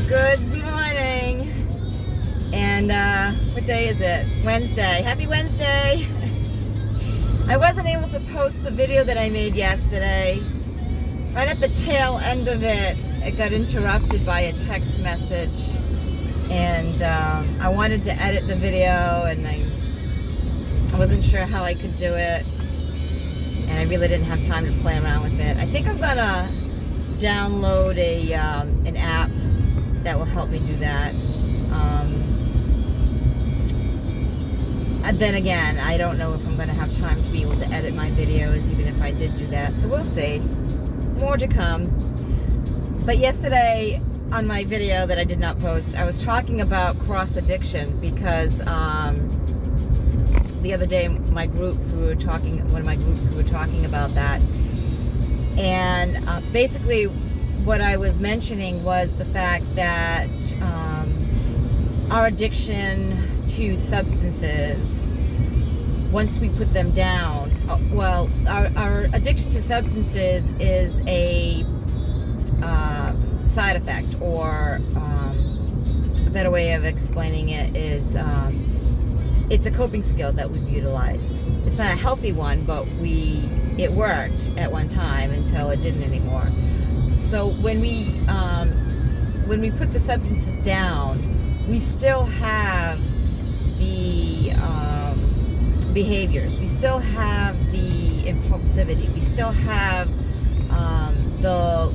Good morning. And what day is it? Wednesday. Happy Wednesday. I wasn't able to post the video that I made yesterday. Right at the tail end of it, it got interrupted by a text message. And I wanted to edit the video, and I wasn't sure how I could do it. And I really didn't have time to play around with it. I think I'm gonna download an app that will help me do that. And then again, I don't know if I'm going to have time to be able to edit my videos, even if I did do that. So we'll see. More to come. But yesterday on my video that I did not post, I was talking about cross addiction because the other day one of my groups we were talking about that. And basically what I was mentioning was the fact that our addiction to substances, once we put them down, our addiction to substances is a side effect, or a better way of explaining it is it's a coping skill that we've utilized. It's not a healthy one, but it worked at one time until it didn't anymore. So when we put the substances down, we still have the behaviors. We still have the impulsivity. We still have the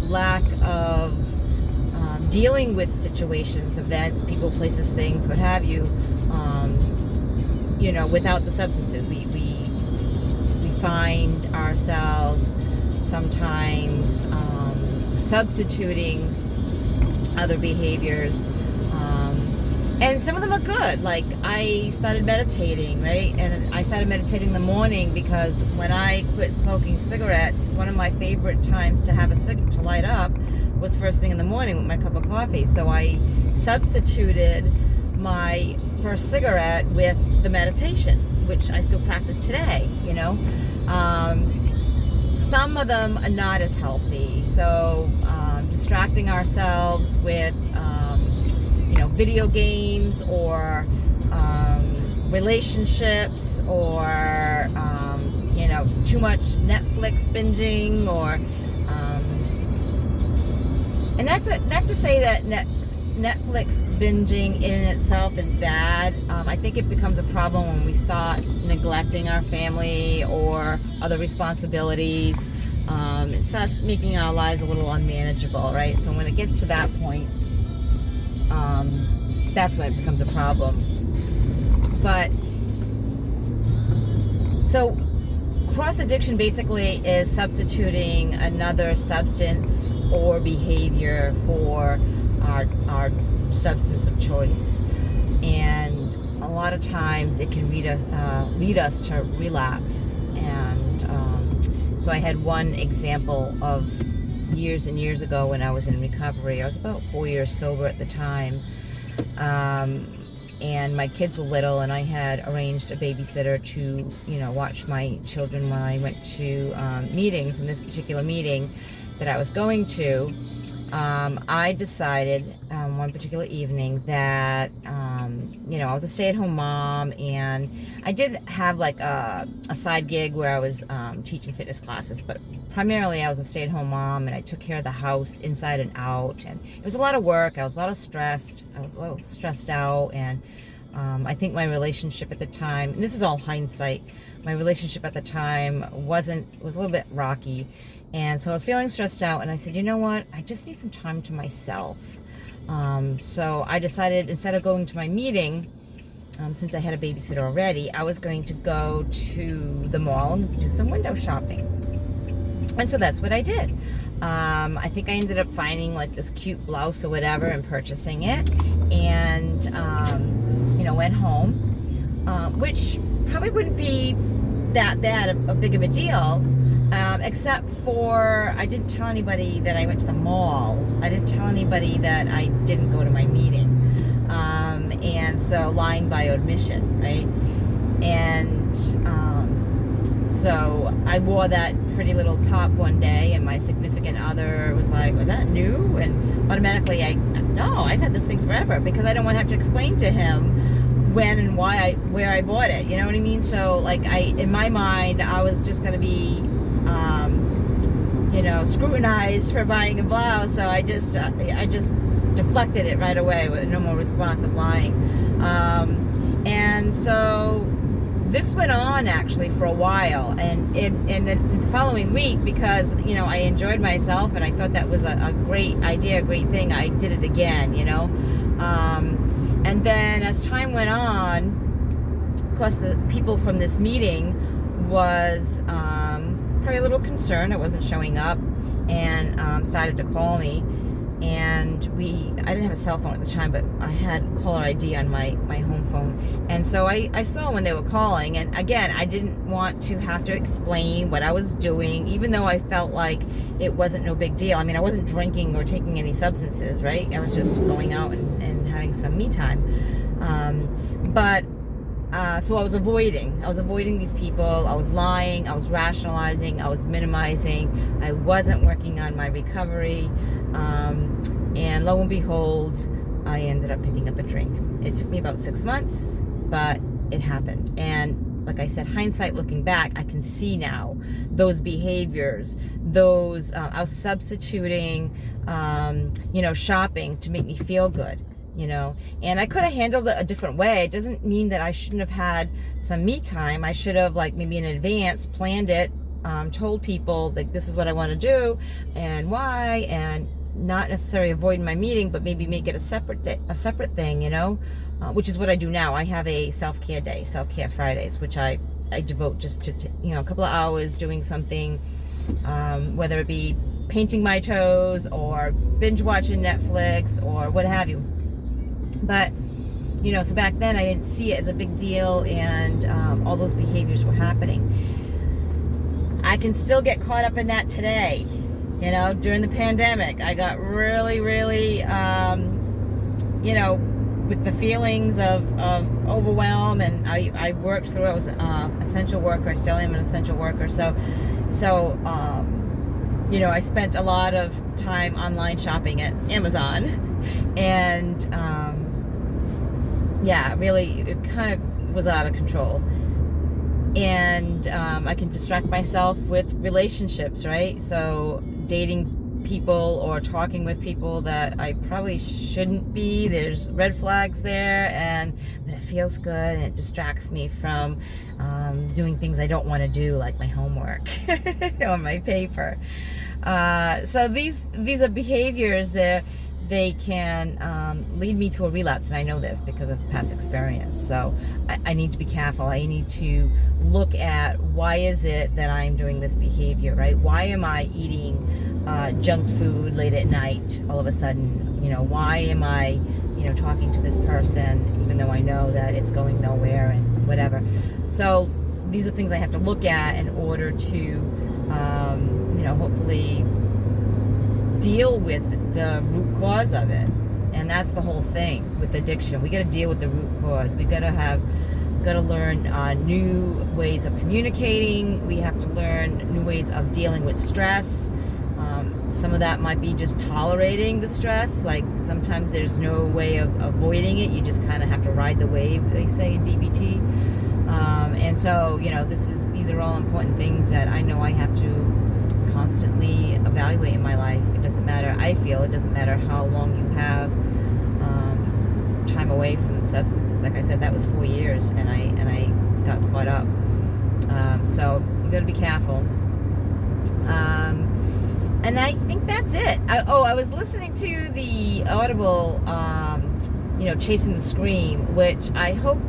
lack of dealing with situations, events, people, places, things, what have you. Without the substances, we find ourselves sometimes substituting other behaviors, and some of them are good. Like, I started meditating, right? And I started meditating in the morning because when I quit smoking cigarettes, one of my favorite times to have to light up was first thing in the morning with my cup of coffee. So I substituted my first cigarette with the meditation, which I still practice today. Some of them are not as healthy. So distracting ourselves with video games, or relationships, or too much Netflix binging, or and not to say that Netflix binging in itself is bad. I think it becomes a problem when we start neglecting our family or other responsibilities. It starts making our lives a little unmanageable, right? So when it gets to that point, that's when it becomes a problem. But so cross addiction basically is substituting another substance or behavior for our substance of choice, and a lot of times it can lead us to relapse. And so I had one example of years and years ago when I was in recovery. I was about 4 years sober at the time, and my kids were little, and I had arranged a babysitter to watch my children when I went to meetings. In this particular meeting that I was going to, I decided one particular evening that I was a stay-at-home mom, and I did have like a side gig where I was teaching fitness classes, but primarily I was a stay-at-home mom, and I took care of the house inside and out, and it was a lot of work. I was a little stressed out, and I think my relationship at the time, and this is all hindsight, my relationship at the time was a little bit rocky. And so I was feeling stressed out, and I said, you know what, I just need some time to myself. So I decided, instead of going to my meeting, since I had a babysitter already, I was going to go to the mall and do some window shopping. And so that's what I did. I think I ended up finding like this cute blouse or whatever and purchasing it, and went home, which probably wouldn't be that bad, a big of a deal. Except for I didn't tell anybody that I went to the mall. I didn't tell anybody that I didn't go to my meeting. And so lying by omission, right? And so I wore that pretty little top one day, and my significant other was like, was that new? And automatically No, I've had this thing forever, because I don't want to have to explain to him when and where I bought it. You know what I mean? So like in my mind, I was just going to be, scrutinized for buying a blouse. So I just deflected it right away with no more response of lying. And so this went on actually for a while, and then the following week, because I enjoyed myself and I thought that was a great idea, a great thing, I did it again, and then as time went on, of course, the people from this meeting was probably a little concerned I wasn't showing up, and started to call me. And I didn't have a cell phone at the time, but I had caller ID on my home phone. And so I saw when they were calling. And again, I didn't want to have to explain what I was doing, even though I felt like it wasn't no big deal. I mean, I wasn't drinking or taking any substances, right? I was just going out and having some me time. So I was avoiding these people. I was lying, I was rationalizing, I was minimizing, I wasn't working on my recovery, and lo and behold, I ended up picking up a drink. It took me about 6 months, but it happened. And like I said, hindsight, looking back, I can see now those behaviors, I was substituting, shopping to make me feel good. And I could have handled it a different way. It doesn't mean that I shouldn't have had some me time. I should have, like, maybe in advance planned it, told people that this is what I want to do and why, and not necessarily avoiding my meeting, but maybe make it a separate thing, which is what I do now. I have a self-care day, self-care Fridays, which I devote just to, a couple of hours doing something, whether it be painting my toes or binge watching Netflix or what have you. But, so back then I didn't see it as a big deal, and all those behaviors were happening. I can still get caught up in that today. During the pandemic, I got really, really, with the feelings of overwhelm, and I worked through it. I was an essential worker. I still am an essential worker. So, I spent a lot of time online shopping at Amazon, and really, it kind of was out of control. And I can distract myself with relationships, right? So dating people or talking with people that I probably shouldn't be. There's red flags there, but it feels good, and it distracts me from doing things I don't want to do, like my homework or my paper. So these are behaviors that they can lead me to a relapse, and I know this because of past experience. So I need to be careful. I need to look at, why is it that I'm doing this behavior, right? Why am I eating junk food late at night all of a sudden? Why am I talking to this person even though I know that it's going nowhere and whatever? So these are things I have to look at in order to hopefully deal with the root cause of it. And that's the whole thing with addiction. We got to deal with the root cause. We got to learn new ways of communicating. We have to learn new ways of dealing with stress. Some of that might be just tolerating the stress. Like, sometimes there's no way of avoiding it. You just kind of have to ride the wave, they say in DBT. And so, these are all important things that I know I have to constantly evaluate in my life. It doesn't matter, it doesn't matter how long you have time away from substances. Like I said, that was 4 years, and I got caught up. So you got to be careful. And I think that's it. I was listening to the Audible, Chasing the Scream, which I hope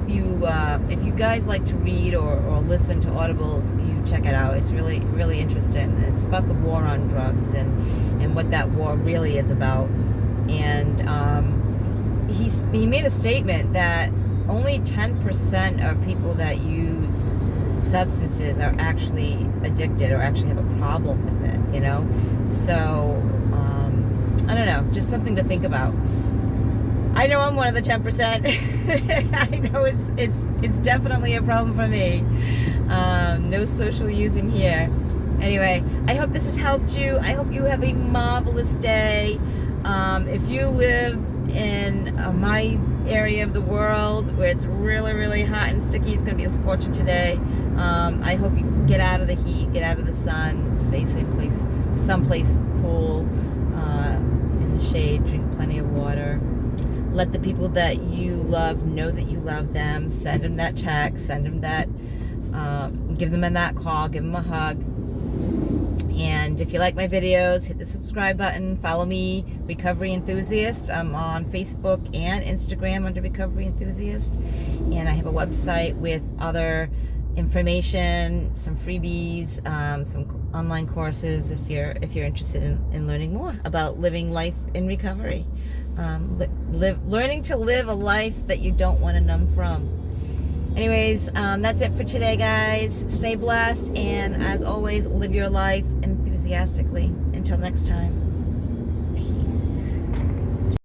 you, if you guys like to read or listen to Audibles, you check it out. It's really, really interesting. It's about the war on drugs and what that war really is about. And he made a statement that only 10% of people that use substances are actually addicted or actually have a problem with it, So, I don't know, just something to think about. I know I'm one of the 10%. I know it's definitely a problem for me. No social using here. Anyway, I hope this has helped you. I hope you have a marvelous day. If you live in my area of the world where it's really, really hot and sticky, it's going to be a scorcher today. I hope you get out of the heat, get out of the sun, stay someplace cool, in the shade, drink plenty of water. Let the people that you love know that you love them. Send them that text, send them that, give them that call, give them a hug. And if you like my videos, hit the subscribe button. Follow me, Recovery Enthusiast. I'm on Facebook and Instagram under Recovery Enthusiast. And I have a website with other information, some freebies, some online courses if you're interested in learning more about living life in recovery. Learning to live a life that you don't want to numb from. Anyways, that's it for today, guys. Stay blessed, and as always, live your life enthusiastically. Until next time.